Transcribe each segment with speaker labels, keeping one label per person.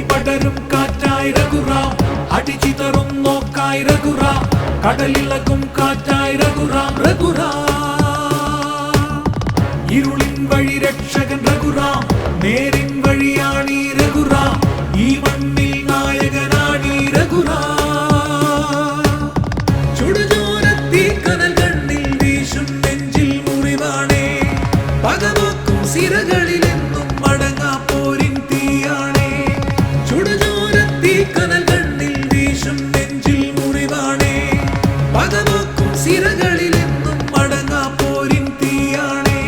Speaker 1: പൊടിപടരും കാറ്റായി രഘുറാം, അടിച്ചിതറും നോക്കായി രഘുറാം, കടലിളകും കാറ്റായി രഘുറാം. രഘുറാം ഇരുളിൻ വഴി രക്ഷകൻ രഘുറാം, നേരിൻ വഴിയാണീ രഘുറാം, ഈ മണ്ണിൽ നായകനാണീ രഘുറാം. ചുടുചോരത്തീ കനൽ കണ്ണിൽ വീശും നെഞ്ചിൽ മുറിവാണേ, പകപോക്കും സിരകളിലെന്നും മടങ്ങാ പോരിൻ തീയാണേ. ചുടുചോരത്തീ കനൽ കണ്ണിൽ വീശും നെഞ്ചിൽ മുറിവാണേ, പകപോക്കും സിരകളിലെന്നും മടങ്ങാ പോരിൻ തീയാണേ.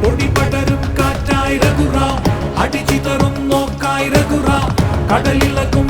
Speaker 1: പൊടിപടരും കാറ്റായി രഘുറാം, അടിച്ചിതറും നോക്കായി രഘുറാം, കടലിളകും